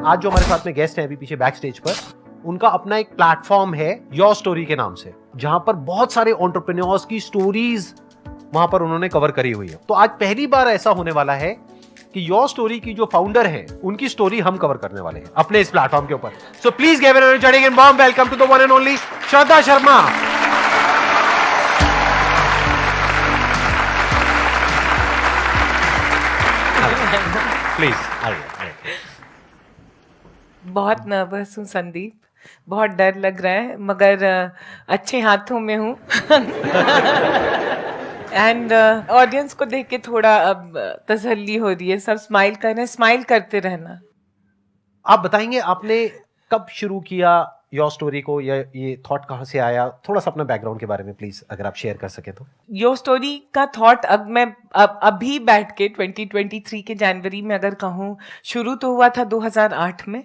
आज जो हमारे साथ में गेस्ट हैं अभी पीछे बैक स्टेज पर, उनका अपना एक प्लेटफॉर्म है योर स्टोरी के नाम से, जहां पर बहुत सारे एंटरप्रेन्योर्स की स्टोरीज वहां पर उन्होंने कवर करी हुई है। तो आज पहली बार ऐसा होने वाला है कि योर स्टोरी की जो फाउंडर है उनकी स्टोरी हम कवर करने वाले हैं अपने इस प्लेटफॉर्म के ऊपर। So please give an energetic and warm welcome to the one and only Shraddha Sharma. Please आइए। बहुत नर्वस हूँ संदीप, बहुत डर लग रहा है, मगर अच्छे हाथों में हूँ। एंड ऑडियंस को देख के थोड़ा अब तसल्ली हो रही है। सब स्माइल कर रहे हैं, स्माइल करते रहना। आप बताएंगे आपने कब शुरू किया योर स्टोरी को, या ये थॉट कहाँ से आया? थोड़ा सा अपना बैकग्राउंड के बारे में प्लीज अगर आप शेयर कर सके तो। योर स्टोरी का थॉट अब मैं अभी बैठ के 2023 के जनवरी में अगर कहूँ, शुरू तो हुआ था 2008 में,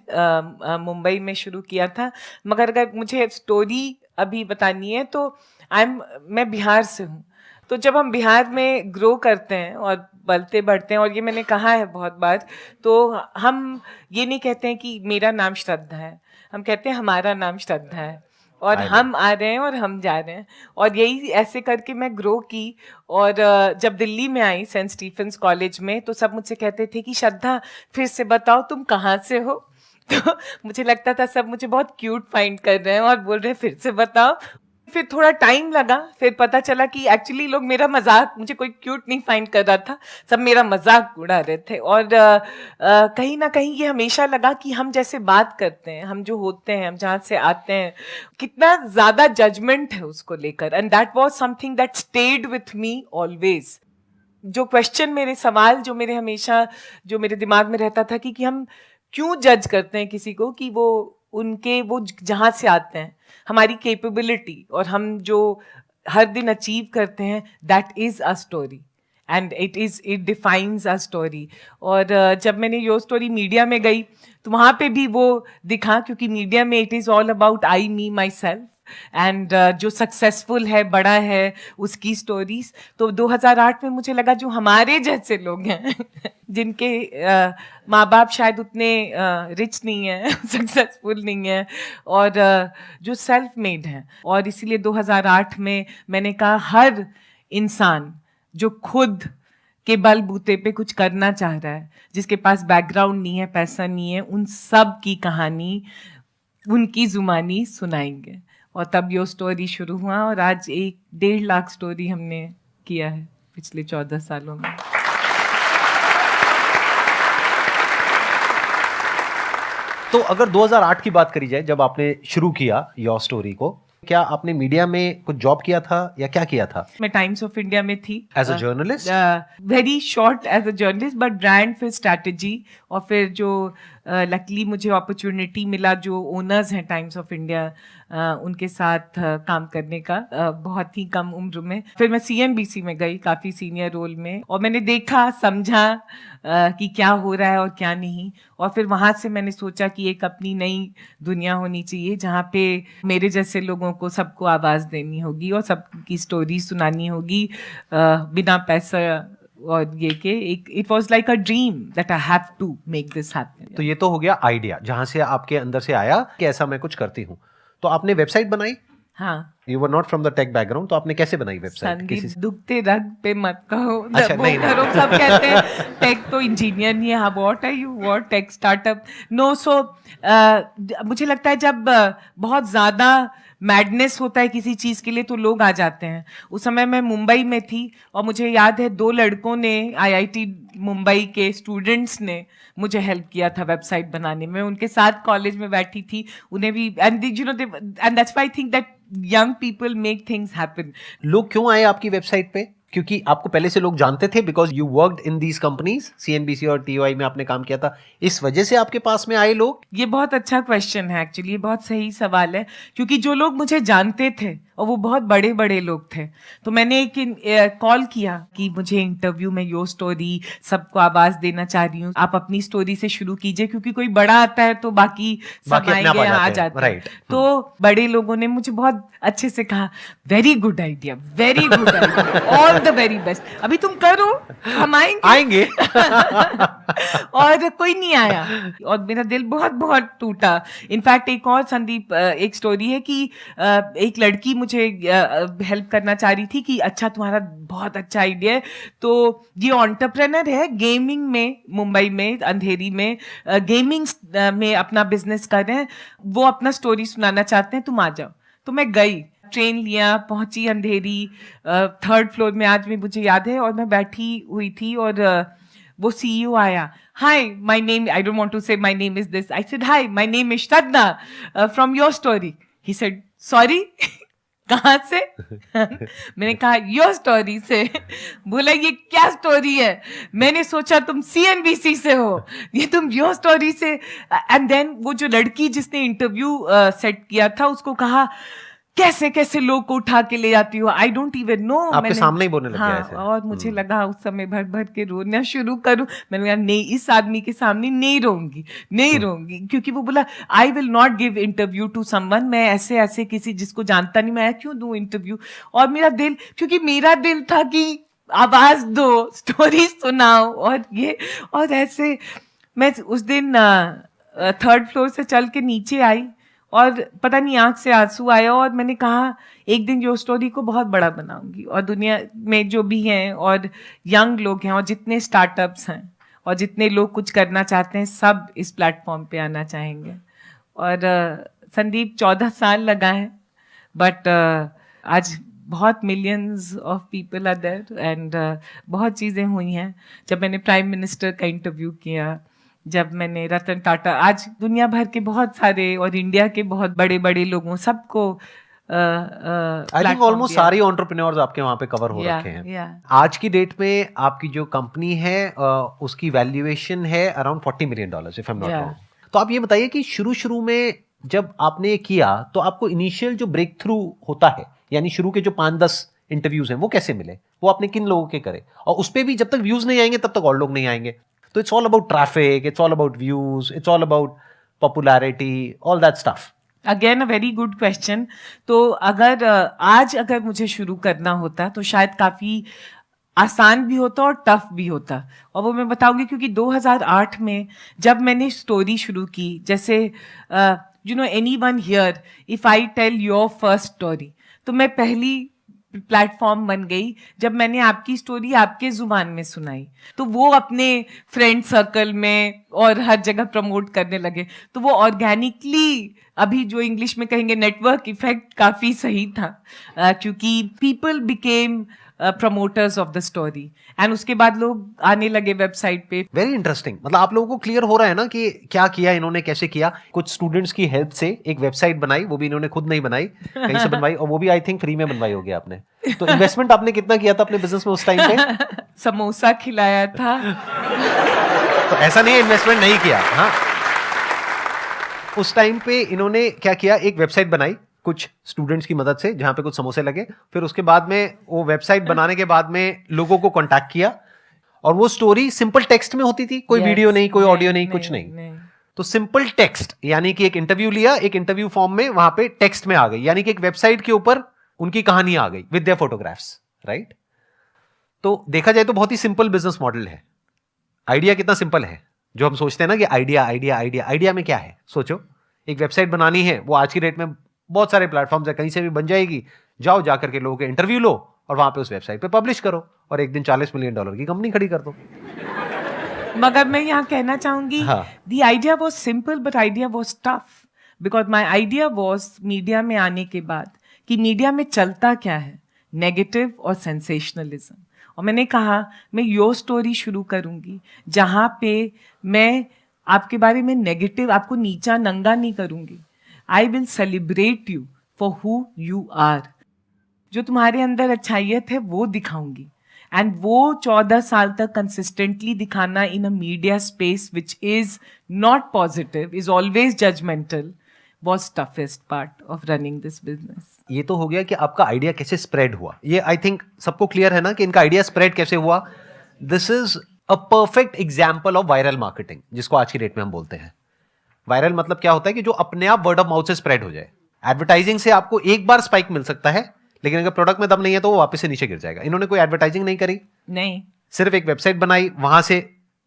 मुंबई में शुरू किया था। मगर अगर मुझे स्टोरी अभी बतानी है तो मैं बिहार से हूँ। तो जब हम बिहार में ग्रो करते हैं और बढ़ते बढ़ते हैं, और ये मैंने कहा है बहुत बार, तो हम ये नहीं कहते हैं कि मेरा नाम श्रद्धा है, हम कहते हैं हमारा नाम श्रद्धा है, और हम आ रहे हैं और हम जा रहे हैं। और यही ऐसे करके मैं ग्रो की। और जब दिल्ली में आई सेंट स्टीफेंस कॉलेज में, तो सब मुझसे कहते थे कि श्रद्धा फिर से बताओ तुम कहाँ से हो। तो मुझे लगता था सब मुझे बहुत क्यूट फाइंड कर रहे हैं और बोल रहे हैं फिर से बताओ। फिर थोड़ा टाइम लगा, फिर पता चला कि एक्चुअली लोग मेरा मजाक, मुझे कोई क्यूट नहीं फाइंड कर रहा था, सब मेरा मजाक उड़ा रहे थे। और कहीं ना कहीं ये हमेशा लगा कि हम जैसे बात करते हैं, हम जो होते हैं, हम जहाँ से आते हैं, कितना ज्यादा जजमेंट है उसको लेकर। And that was something that stayed with me always. जो क्वेश्चन, मेरे सवाल जो मेरे हमेशा जो मेरे दिमाग में रहता था कि हम क्यों जज करते हैं किसी को, कि वो जहाँ से आते हैं, हमारी कैपेबिलिटी और हम जो हर दिन अचीव करते हैं, that is a story and it defines a story. और जब मैंने योर स्टोरी मीडिया में गई तो वहाँ पे भी वो दिखा, क्योंकि मीडिया में it is all about I, me, my self, and जो सक्सेसफुल है, बड़ा है, उसकी स्टोरीज। तो 2008 में मुझे लगा जो हमारे जैसे लोग हैं जिनके माँ बाप शायद उतने रिच नहीं है, सक्सेसफुल नहीं है, और जो सेल्फ मेड हैं, और इसीलिए 2008 में मैंने कहा हर इंसान जो खुद के बलबूते पे कुछ करना चाह रहा है, जिसके पास बैकग्राउंड नहीं है, पैसा नहीं है, उन सब की कहानी, उनकी जुबानी सुनाएंगे। और तब यो स्टोरी शुरू हुआ, और आज 1.5 लाख स्टोरी हमने किया है पिछले 14 सालों में। तो अगर 2008 की बात करी जाए, जब आपने शुरू किया योर स्टोरी को, क्या आपने मीडिया में कुछ जॉब किया था या क्या किया था? मैं टाइम्स ऑफ इंडिया में थी as a journalist, very short as a journalist, but brand, फिर स्ट्रैटेजी, और फिर जो लकीली मुझे अपॉर्चुनिटी मिला जो ओनर्स हैं टाइम्स ऑफ इंडिया, उनके साथ काम करने का बहुत ही कम उम्र में। फिर मैं CNBC में गई काफ़ी सीनियर रोल में, और मैंने देखा, समझा कि क्या हो रहा है और क्या नहीं। और फिर वहाँ से मैंने सोचा कि एक अपनी नई दुनिया होनी चाहिए जहाँ पे मेरे जैसे लोगों को सबको आवाज़ देनी होगी और सबकी स्टोरी सुनानी होगी बिना पैसा और ये के। It was like a dream that I have to make this happen. तो ये तो हो गया आइडिया जहां से आपके अंदर से आया कि ऐसा मैं कुछ करती हूँ। तो आपने वेबसाइट बनाई? हाँ। You were not from the tech background, तो आपने कैसे बनाई वेबसाइट? संदीप, दुखते रग पे मत कहो। अच्छा, नहीं, करो, सब कहते हैं टेक तो इंजीनियर नहीं है। हाँ, what are you, what tech startup? No. So मुझे लगता है जब बहुत ज्यादा मैडनेस होता है किसी चीज के लिए तो लोग आ जाते हैं। उस समय मैं मुंबई में थी, और मुझे याद है 2 लड़कों ने, IIT मुंबई के स्टूडेंट्स ने मुझे हेल्प किया था वेबसाइट बनाने में। उनके साथ कॉलेज में बैठी थी, उन्हें भी, and you know, and that's why I think that young people make things happen. लोग क्यों आए आपकी वेबसाइट पे? क्योंकि आपको पहले से लोग जानते थे, because you worked in these companies, CNBC और TOI में आपने काम किया था, इस वजह से आपके पास में आए लोग? ये बहुत अच्छा क्वेश्चन है एक्चुअली, ये बहुत सही सवाल है, क्योंकि जो लोग मुझे जानते थे और वो बहुत बड़े बड़े लोग थे। तो मैंने एक कॉल किया कि मुझे इंटरव्यू में योर स्टोरी सबको आवाज देना चाह रही हूँ, आप अपनी स्टोरी से शुरू कीजिए, क्योंकि कोई बड़ा आता है तो बाकी सब बाकी अपने आप आएंगे, आ आ जाते हैं, जाते हैं। right. तो बड़े लोगों ने मुझे बहुत अच्छे से कहा, very good idea, very good idea, all the very best, अभी तुम करो, हम आएंगे। और कोई नहीं आया और मेरा दिल बहुत बहुत टूटा। इनफैक्ट एक और संदीप एक स्टोरी है कि एक लड़की मुझे हेल्प करना चाह रही थी कि अच्छा तुम्हारा बहुत अच्छा आइडिया है, तो ये एंटरप्रेन्योर है गेमिंग में, मुंबई में अंधेरी में गेमिंग में अपना बिजनेस कर रहे हैं, वो अपना स्टोरी सुनाना चाहते हैं, तुम आ जाओ। तो मैं गई, ट्रेन लिया, पहुंची अंधेरी, 3rd फ्लोर में, आज भी मुझे याद है, और मैं बैठी हुई थी और वो सीईओ आया, hi my name, I don't want to say my name is this, I said hi my name is Shraddha from YourStory. He said sorry कहाँ से? मैंने कहा योर स्टोरी से। बोला ये क्या स्टोरी है? मैंने सोचा तुम CNBC से हो, ये तुम योर स्टोरी से। एंड देन वो जो लड़की जिसने इंटरव्यू सेट किया था उसको कहा, कैसे कैसे लोग को उठा के ले जाती हो, आई डोंट इवन नो। आपके सामने ही बोलने लग गया ऐसे। और मुझे लगा उस समय भर भर के रोना शुरू करूं। मैंने कहा नहीं, इस आदमी के सामने नहीं रोऊंगी, क्योंकि वो बोला I will not give interview to someone, मैं ऐसे ऐसे किसी जिसको जानता नहीं मैं क्यों दूं इंटरव्यू। और मेरा दिल, क्योंकि मेरा दिल था कि आवाज दो, स्टोरी सुनाओ, और ये और ऐसे। मैं उस दिन 3rd फ्लोर से चल के नीचे आई और पता नहीं आंख से आंसू आया, और मैंने कहा एक दिन योर स्टोरी को बहुत बड़ा बनाऊंगी, और दुनिया में जो भी हैं और यंग लोग हैं और जितने स्टार्टअप्स हैं और जितने लोग कुछ करना चाहते हैं, सब इस प्लेटफॉर्म पे आना चाहेंगे। और संदीप 14 साल लगा है, बट आज बहुत millions of people are there, एंड बहुत चीज़ें हुई हैं। जब मैंने प्राइम मिनिस्टर का इंटरव्यू किया, जब मैंने रतन टाटा, आज दुनिया भर के बहुत सारे और इंडिया के बहुत बड़े बड़े लोगों सबको आई थिंक ऑलमोस्ट सारे एंटरप्रेन्योर्स आपके वहां पे कवर हो रखे हैं। आज की डेट में आपकी जो कंपनी है उसकी वैल्यूएशन है around $40 million if I am not wrong. तो आप ये बताइए कि शुरू में जब आपने किया तो आपको इनिशियल जो ब्रेक थ्रू होता है, यानी शुरू के जो 5-10 इंटरव्यूज हैं, वो कैसे मिले? वो आपने किन लोगों के करे? और उस पे भी जब तक व्यूज नहीं आएंगे तब तक और लोग नहीं आएंगे। तो it's all about traffic, it's all about views, it's all about popularity, all that stuff. Again a very good question. तो अगर मुझे शुरू करना होता तो शायद काफी आसान भी होता और टफ भी होता, और वो मैं बताऊंगी क्योंकि 2008 में जब मैंने स्टोरी शुरू की, जैसे you know anyone here if I tell your first story, तो मैं पहली प्लेटफॉर्म बन गई जब मैंने आपकी स्टोरी आपके जुबान में सुनाई, तो वो अपने फ्रेंड सर्कल में और हर जगह प्रमोट करने लगे। तो वो ऑर्गेनिकली, अभी जो इंग्लिश में कहेंगे नेटवर्क इफेक्ट, काफी सही था, क्योंकि people became promoters of the story, and उसके बाद लोग आने लगे वेबसाइट पे। Very interesting. मतलब आप लोगों को क्लियर हो रहा है ना कि क्या किया इन्होंने, कैसे किया। कुछ स्टूडेंट्स की हेल्प से एक वेबसाइट बनाई, वो भी इन्होंने खुद नहीं बनाई, कहीं से बनवाई, और वो भी आई थिंक फ्री में बनवाई होगी आपने। तो इन्वेस्टमेंट आपने कितना किया था अपने बिजनेस में उस टाइम पे? समोसा खिलाया था। तो ऐसा नहीं है इन्वेस्टमेंट नहीं किया। हाँ, उस टाइम पे इन्होंने क्या किया, एक वेबसाइट बनाई कुछ स्टूडेंट्स की मदद से, जहां पे कुछ समोसे लगे। फिर उसके बाद में वो वेबसाइट बनाने के बाद में लोगों को कांटेक्ट किया, और वो स्टोरी सिंपल टेक्स्ट में होती थी, कोई वीडियो नहीं, कोई ऑडियो नहीं, कुछ नहीं। तो सिंपल टेक्स्ट, यानी कि एक इंटरव्यू लिया, एक इंटरव्यू फॉर्म में वहां पे टेक्स्ट में आ गई, यानी कि एक वेबसाइट के ऊपर उनकी कहानी आ गई विद देयर फोटोग्राफ्स, राइट। तो देखा जाए तो बहुत ही सिंपल बिजनेस मॉडल है। आइडिया कितना सिंपल है, जो हम सोचते हैं ना कि आइडिया में क्या है। सोचो, एक वेबसाइट बनानी है, वो आज की डेट में बहुत सारे प्लेटफॉर्म्स है, कहीं से भी बन जाएगी। जाओ, जाकर के लोगों के इंटरव्यू लो और वहां पे उस वेबसाइट पे पब्लिश करो, और एक दिन $40 मिलियन की कंपनी खड़ी कर दो। मगर मैं यहाँ कहना चाहूंगी, the idea was simple but idea was tough, because my idea was media में आने के बाद कि मीडिया में चलता क्या है, नेगेटिव और सेंसेशनलिज्म। और मैंने कहा मैं योर स्टोरी शुरू करूंगी जहां पे मैं आपके बारे में नेगेटिव, आपको नीचा नंगा नहीं करूंगी। I will celebrate you for who you are. जो तुम्हारे अंदर अच्छाइयत है वो दिखाऊंगी, एंड वो 14 साल तक कंसिस्टेंटली दिखाना in a media space which is not positive, is always judgmental, was toughest part of running this business. ये तो हो गया कि आपका आइडिया कैसे स्प्रेड हुआ, ये आई थिंक सबको क्लियर है ना कि इनका आइडिया स्प्रेड कैसे हुआ. This is a perfect example of viral marketing, जिसको आज की डेट में हम बोलते हैं. वायरल मतलब क्या होता है कि जो अपने आप वर्ड ऑफ माउथ से स्प्रेड हो जाए. एडवर्टाइजिंग से आपको एक बार स्पाइक मिल सकता है, लेकिन अगर प्रोडक्ट में दम नहीं है तो वो वापस से नीचे गिर जाएगा. इन्होंने कोई एडवर्टाइजिंग नहीं करी, नहीं, सिर्फ एक वेबसाइट बनाई, वहां से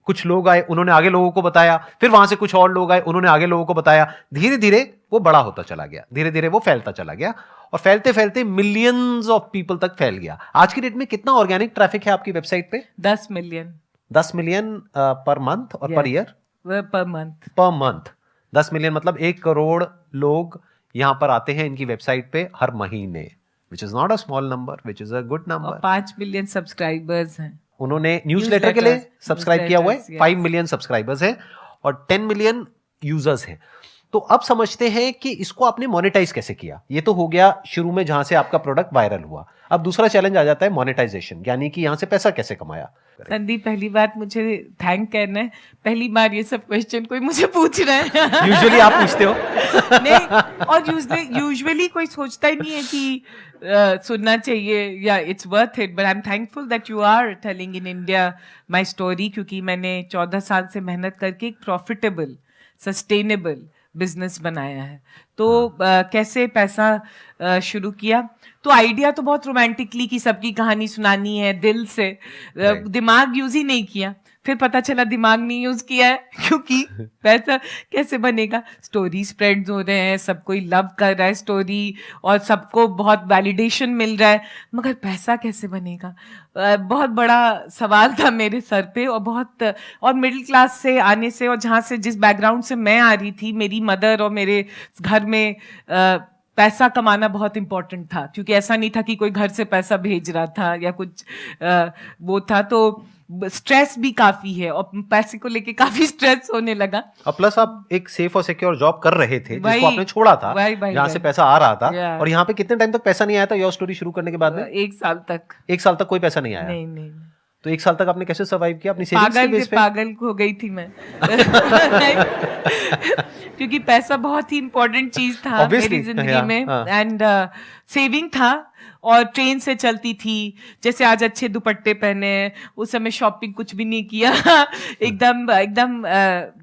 कुछ लोग आए, उन्होंने आगे लोगों को बताया, फिर वहां से कुछ और लोग आए, उन्होंने आगे लोगों को बताया. धीरे धीरे वो बड़ा होता चला गया, धीरे धीरे वो फैलता चला गया, और फैलते फैलते मिलियंस ऑफ पीपल तक फैल गया. आज की डेट में कितना ऑर्गेनिक ट्रैफिक है आपकी वेबसाइट पे? 10 मिलियन. 10 मिलियन पर मंथ और per year? Per month. Per month 10 million मतलब 1 करोड़ लोग यहां पर आते हैं इनकी वेबसाइट पे हर महीने, विच is not a small number, which is a good number. 5 million subscribers हैं. उन्होंने न्यूज़लेटर के लिए सब्सक्राइब किया हुआ है. yes. 5 मिलियन सब्सक्राइबर्स हैं और 10 मिलियन यूजर्स हैं. तो अब समझते हैं कि इसको आपने मोनेटाइज कैसे किया. ये तो हो गया शुरू में जहां से आपका प्रोडक्ट वायरल हुआ. अब दूसरा चैलेंज आ जाता है मोनेटाइजेशन, यानी कि यहां से पैसा कैसे कमाया. संदीप, पहली बात मुझे थैंक करना है, पहली बार ये सब क्वेश्चन कोई मुझे पूछ रहा है. यूजुअली आप पूछते हो. नहीं, और यूजुअली कोई सोचता ही नहीं है कि सुनना चाहिए या it's worth it, but I am thankful that you are telling in India my story, क्योंकि मैंने 14 साल से मेहनत करके एक प्रॉफिटेबल सस्टेनेबल बिजनेस बनाया है. तो कैसे पैसा शुरू किया, तो आइडिया तो बहुत रोमांटिकली कि सबकी कहानी सुनानी है दिल से, दिमाग यूज ही नहीं किया. फिर पता चला दिमाग नहीं यूज किया है, क्योंकि पैसा कैसे बनेगा. स्टोरी स्प्रेड हो रहे हैं, सब कोई लव कर रहा है स्टोरी, और सबको बहुत वैलिडेशन मिल रहा है, मगर पैसा कैसे बनेगा. बहुत बड़ा सवाल था मेरे सर पे. और मिडिल क्लास से आने से, और जहाँ से जिस बैकग्राउंड से मैं आ रही थी, मेरी मदर और मेरे घर में पैसा कमाना बहुत इंपॉर्टेंट था, क्योंकि ऐसा नहीं था कि कोई घर से पैसा भेज रहा था या कुछ वो था. तो स्ट्रेस भी काफी है, और पैसे को लेके काफी स्ट्रेस होने लगा. और प्लस आप एक सेफ और सिक्योर जॉब कर रहे थे, जिसको आपने छोड़ा था, जहाँ से पैसा आ रहा था. और यहाँ पे कितने टाइम तक पैसा नहीं आया था योर स्टोरी शुरू करने के बाद में? 1 साल तक. 1 साल तक कोई पैसा नहीं आया? नहीं. तो 1 साल तक आपने कैसे सर्वाइव किया अपनी सेविंग्स के बेस पे? पागल हो गई थी मैं. क्योंकि पैसा बहुत ही इंपॉर्टेंट चीज था मेरी जिंदगी में. एंड सेविंग था, और ट्रेन से चलती थी. जैसे आज अच्छे दुपट्टे पहने, उस समय शॉपिंग कुछ भी नहीं किया. एकदम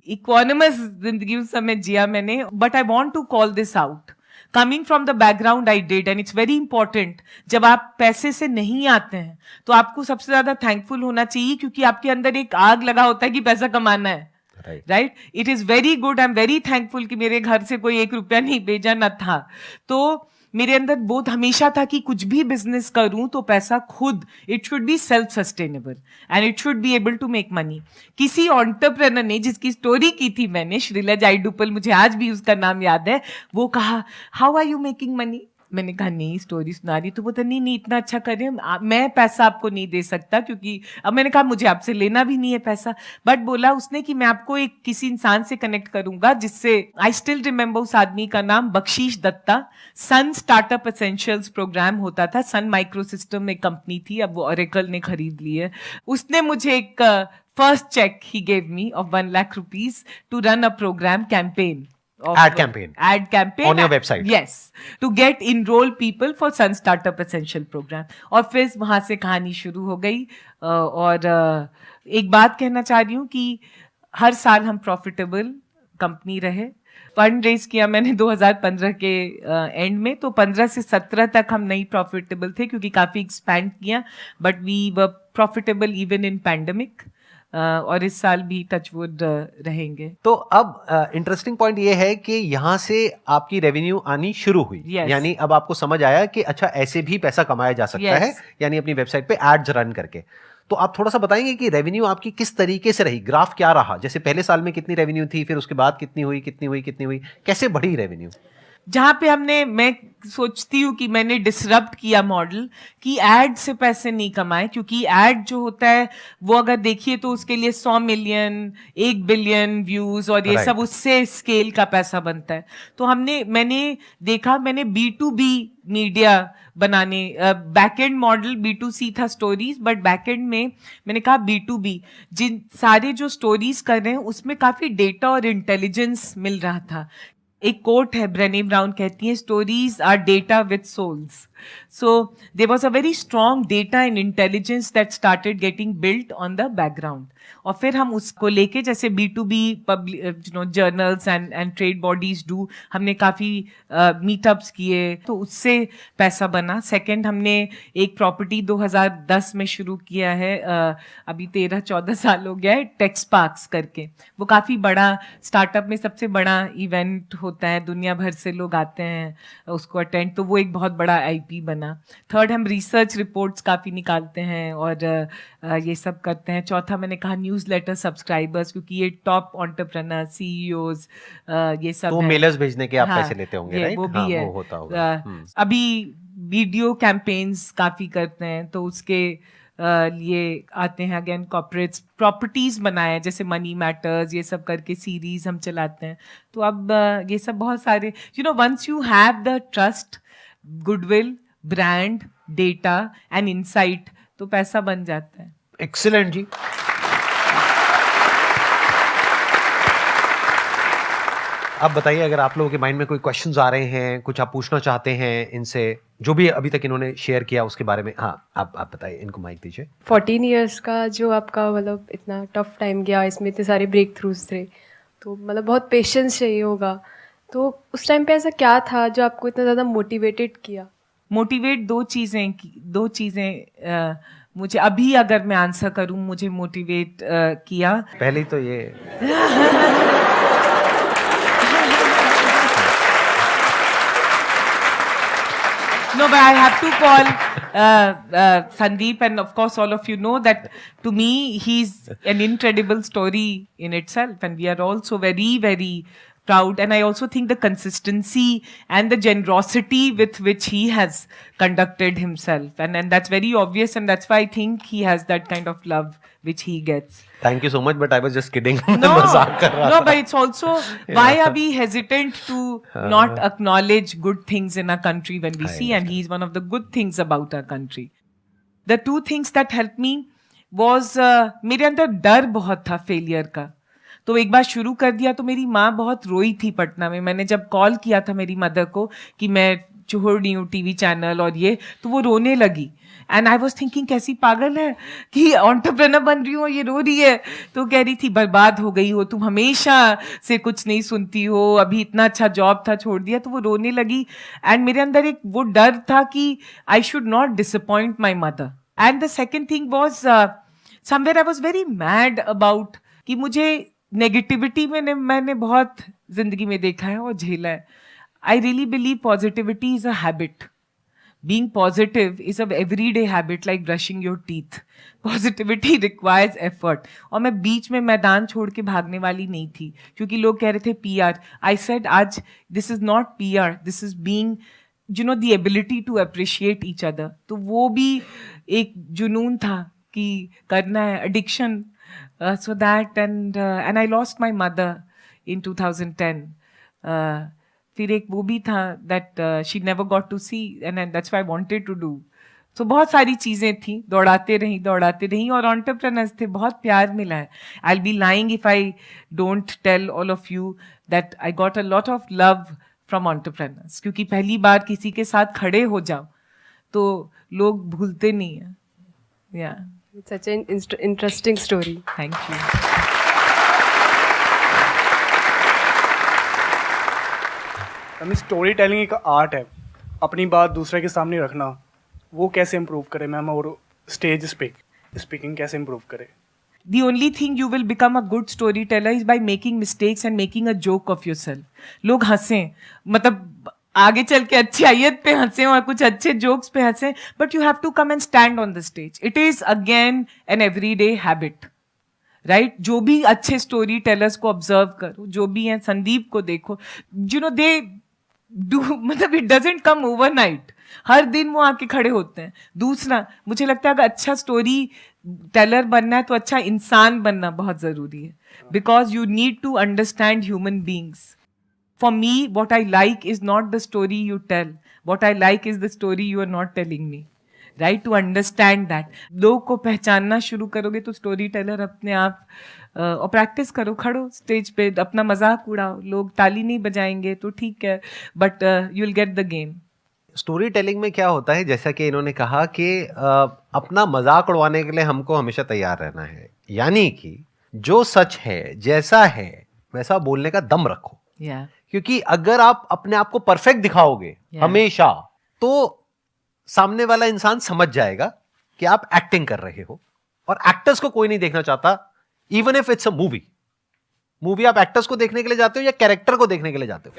इकोनॉमस जिंदगी उस समय जिया मैंने. But I want to call this out, coming from the background I did, and it's very important. जब आप पैसे से नहीं आते हैं तो आपको सबसे ज्यादा थैंकफुल होना चाहिए, क्योंकि आपके अंदर एक आग लगा होता है कि पैसा कमाना है. Right. It is very good. I am very thankful कि मेरे घर से कोई 1 रुपया नहीं भेजा न था. तो मेरे अंदर बोध हमेशा था कि कुछ भी बिजनेस करूं तो पैसा खुद, it should be self sustainable and it should be able to make money. किसी एंटरप्रेन्योर ने, जिसकी स्टोरी की थी मैंने, श्रीला जाइडुपल, मुझे आज भी उसका नाम याद है, वो कहा how are you making money. मैंने कहा नहीं, स्टोरी सुना रही. तो बोलता नहीं इतना अच्छा कर रहे हैं, मैं पैसा आपको नहीं दे सकता, क्योंकि अब मैंने कहा मुझे आपसे लेना भी नहीं है पैसा. बट बोला उसने कि मैं आपको एक किसी इंसान से कनेक्ट करूंगा, जिससे, आई स्टिल रिमेंबर उस आदमी का नाम, बख्शीश दत्ता. सन स्टार्टअप एसेंशियल्स प्रोग्राम होता था. सन माइक्रो सिस्टम में कंपनी थी, अब वो ओरेकल ने खरीद ली है. उसने मुझे एक फर्स्ट चेक ही gave me of 1 lakh rupees to run a programme campaign. Ad campaign on your website. Yes, to get enroll people for Sun Startup Essential Program. और फिर वहां से कहानी शुरू हो गई. और एक बात कहना चाह रही हूँ कि हर साल हम प्रॉफिटेबल कंपनी रहे. फंड रेज किया मैंने 2015 के एंड में, तो 15 से 17 तक हम नहीं प्रॉफिटेबल थे, क्योंकि काफी एक्सपैंड किया. But we were profitable even in pandemic. और इस साल भी टचवुड रहेंगे. तो अब इंटरेस्टिंग पॉइंट ये है कि यहाँ से आपकी रेवेन्यू आनी शुरू हुई. यानी अब आपको समझ आया कि अच्छा ऐसे भी पैसा कमाया जा सकता है, यानी अपनी वेबसाइट पे एड्स रन करके. तो आप थोड़ा सा बताएंगे कि रेवेन्यू आपकी किस तरीके से रही, ग्राफ क्या रहा, जैसे पहले साल में कितनी रेवेन्यू थी, फिर उसके बाद कितनी हुई, कैसे बढ़ी रेवेन्यू. जहां पे मैं सोचती हूँ कि मैंने डिसरप्ट किया मॉडल, कि एड से पैसे नहीं कमाए, क्योंकि एड जो होता है वो अगर देखिए तो उसके लिए 100 मिलियन 1 बिलियन व्यूज और ये सब उससे स्केल का पैसा बनता है. तो मैंने देखा, मैंने B2B मीडिया बनाने, बैकएंड मॉडल B2C था स्टोरीज, बट बैकएंड में मैंने कहा B2B, जिन सारे जो स्टोरीज कर रहे हैं उसमें काफी डेटा और इंटेलिजेंस मिल रहा था. एक कोट है, ब्रेने ब्राउन कहती है, stories are data with souls. So there was a very strong data and intelligence that started getting built on the background. और फिर हम उसको लेके, जैसे B2B journals and trade bodies do, हमने काफ़ी मीटअप्स किए, तो उससे पैसा बना. सेकंड, हमने एक प्रॉपर्टी 2010 में शुरू किया है, अभी 13-14 साल हो गया है, टेक्स पार्क्स करके. वो काफ़ी बड़ा, स्टार्टअप में सबसे बड़ा इवेंट होता है, दुनिया भर से लोग आते हैं उसको अटेंड, तो वो एक बहुत बड़ा IP बना. थर्ड, हम रिसर्च रिपोर्ट्स काफ़ी निकालते हैं और ये सब करते हैं. चौथा, मैंने कहा न्यूज़लेटर सब्सक्राइबर्स, क्योंकि ये टॉप एंटरप्रेन्योर CEOs ये सब तो है. मेलर्स भेजने के आप हाँ, पैसे लेते होंगे, ये राइट? वो भी हाँ, है. वो होता होगा. अभी वीडियो कैंपेन्स काफ़ी करते हैं, तो उसके लिए आते हैं अगेन कॉर्पोरेट्स. प्रॉपर्टीज बनाए, जैसे मनी मैटर्स, ये सब करके सीरीज हम चलाते हैं. तो अब ये सब बहुत सारे, once you have the trust, goodwill, brand, data and insight, तो पैसा बन जाता है. एक्सीलेंट जी. अब बताइए, अगर आप लोगों के माइंड में कोई क्वेश्चंस आ रहे हैं, कुछ आप पूछना चाहते हैं इनसे, जो भी अभी तक इन्होंने शेयर किया उसके बारे में. हाँ, आप बताइए, इनको माइक दीजिए. 14 इयर्स का जो आपका मतलब इतना टफ टाइम गया, इसमें इतने सारे ब्रेक थ्रूज थे, तो मतलब बहुत पेशेंस चाहिए होगा. तो उस टाइम पे ऐसा क्या था जो आपको इतना ज़्यादा मोटिवेटेड किया? मोटिवेट दो चीज़ें मुझे अभी अगर मैं आंसर करूं, मुझे मोटिवेट किया. पहले तो ये No, but I have to call Sandeep, and of course all of you know that to me he's an incredible story in itself, and we are also very, very proud. And I also think the consistency and the generosity with which he has conducted himself, and that's very obvious, and that's why I think he has that kind of love which he gets. Thank you so much, but I was just kidding. No, मजाक कर रहा था. but it's also why are we hesitant to not acknowledge good things in our country when we see, and he's one of the good things about our country. The two things that helped me was मेरे अंदर डर बहुत था failure का. तो एक बार शुरू कर दिया तो मेरी माँ बहुत रोई थी पटना में. मैंने जब कॉल किया था मेरी मदर को कि मैं छोड़ रही हूँ TV चैनल और ये, तो वो रोने लगी. एंड आई वॉज थिंकिंग कैसी पागल है कि एंटरप्रेन्योर बन रही हूँ, ये रो रही है. तो कह रही थी बर्बाद हो गई हो तुम, हमेशा से कुछ नहीं सुनती हो, अभी इतना अच्छा जॉब था छोड़ दिया. तो वो रोने लगी. एंड मेरे अंदर एक वो डर था कि I should not disappoint my mother. And the second thing was somewhere I was very mad about कि मुझे नेगेटिविटी में मैंने बहुत जिंदगी में देखा है और झेला है. I really believe positivity is a habit. Being positive is an everyday habit like brushing your teeth. Positivity requires effort. और मैं बीच में मैदान छोड़ के भागने वाली नहीं थी, क्योंकि लोग कह रहे थे PR. I said आज this is not PR. This is being, the ability to appreciate each other. तो वो भी एक जुनून था कि करना है, addiction. So that and I lost my mother in 2010. फिर एक वो भी था that she never got to see, and that's why I wanted to do. So बहुत सारी चीज़ें थी, दौड़ाते रही और entrepreneurs थे, बहुत प्यार मिला है. I'll be lying if I don't tell all of you that I got a lot of love from entrepreneurs. क्योंकि पहली बार किसी के साथ खड़े हो जाओ तो लोग भूलते नहीं हैं. Yeah. It's such an interesting story. Thank you. Story telling एक आर्ट है, अपनी बात दूसरे के सामने रखना. वो कैसे इम्प्रूव करे मैम, और स्टेज स्पीकिंग कैसे इम्प्रूव करे? The only thing you will become a good storyteller is by making mistakes and making a joke of yourself. लोग हंसें, मतलब आगे चल के अच्छी आयत पे हंसें और कुछ अच्छे जोक्स पे हंसें, but you have to come and stand on the stage. It is again an everyday habit. Right जो भी अच्छे स्टोरी टेलर्स को ऑब्जर्व करो, जो भी हैं, संदीप को देखो, दे डू, मतलब इट डजंट कम ओवरनाइट. हर दिन वो आके खड़े होते हैं. दूसरा, मुझे लगता है अगर अच्छा स्टोरी टेलर बनना है तो अच्छा इंसान बनना बहुत जरूरी है, because you need to understand human beings. For me what I like is not the story you tell, what I like is the story you are not telling me. Right, to understand that. लोग को पहचानना शुरू करोगे तो story teller अपने आप. और practice करो, खड़ो स्टेज पे, अपना मजाक उड़ाओ, लोग ताली नहीं बजाएंगे तो ठीक है, but you will get the game. Story telling में क्या होता है, जैसा कि इन्होंने कहा कि अपना मजाक उड़वाने के लिए हमको हमेशा तैयार रहना है. यानी कि जो सच है, जैसा है वैसा बोलने का दम रखो. या क्योंकि अगर आप अपने आप को परफेक्ट दिखाओगे हमेशा, तो सामने वाला इंसान समझ जाएगा कि आप एक्टिंग कर रहे हो. और एक्टर्स को कोई नहीं देखना चाहता, even if it's a movie आप एक्टर्स को देखने के लिए जाते हो या कैरेक्टर को देखने के लिए जाते हो?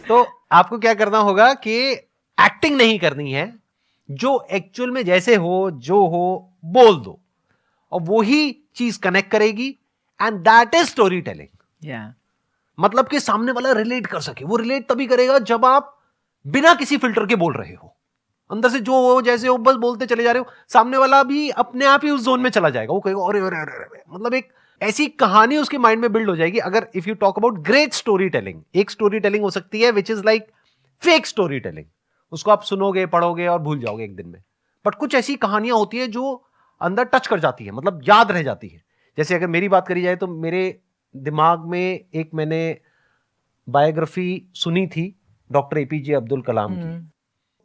तो आपको क्या करना होगा कि एक्टिंग नहीं करनी है, जो एक्चुअल में जैसे हो, जो हो बोल दो, और वही चीज कनेक्ट करेगी. And that is story telling. या मतलब कि सामने वाला रिलेट कर सके. वो रिलेट तभी करेगा जब आप बिना किसी फिल्टर के बोल रहे हो, अंदर से जो हो जैसे हो बस बोलते चले जा रहे हो. सामने वाला भी अपने आप ही उस जोन में चला जाएगा. वो कहेगा अरे अरे अरे अरे, मतलब एक ऐसी कहानी उसके माइंड में बिल्ड हो जाएगी. अगर if you talk about great story telling, एक स्टोरी टेलिंग हो सकती है which is like fake story telling. उसको आप सुनोगे, पढ़ोगे और भूल जाओगे एक दिन में. बट कुछ ऐसी कहानियां होती है जो अंदर टच कर जाती है, मतलब याद रह जाती है. जैसे अगर मेरी बात करी जाए तो मेरे दिमाग में एक मैंने बायोग्राफी सुनी थी डॉक्टर एपीजे अब्दुल कलाम की.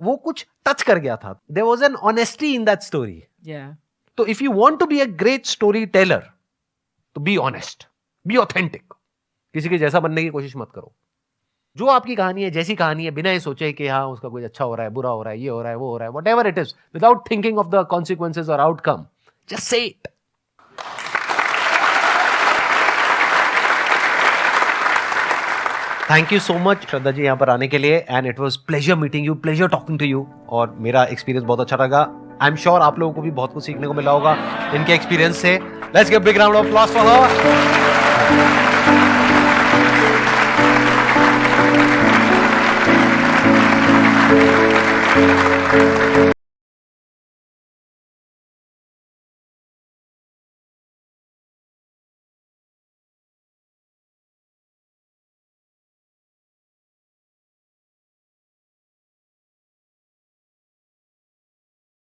वो कुछ टच कर गया था. There was an honesty in that story. या तो if you want to be a great story teller, तो बी ऑनेस्ट, बी ऑथेंटिक. किसी के जैसा बनने की कोशिश मत करो. जो आपकी कहानी है, जैसी कहानी है, बिना ये सोचे कि हाँ उसका कुछ अच्छा हो रहा है, बुरा हो रहा है, ये हो रहा है, वो हो रहा है, whatever it is, without thinking of the consequences और outcome, just say it. Thank you so much Shraddha ji यहाँ पर आने के लिए. And it was pleasure meeting you, pleasure talking to you. और मेरा एक्सपीरियंस बहुत अच्छा लगा. आई एम श्योर आप लोगों को भी बहुत कुछ सीखने को मिला होगा इनके एक्सपीरियंस से. Let's give big round of applause for her.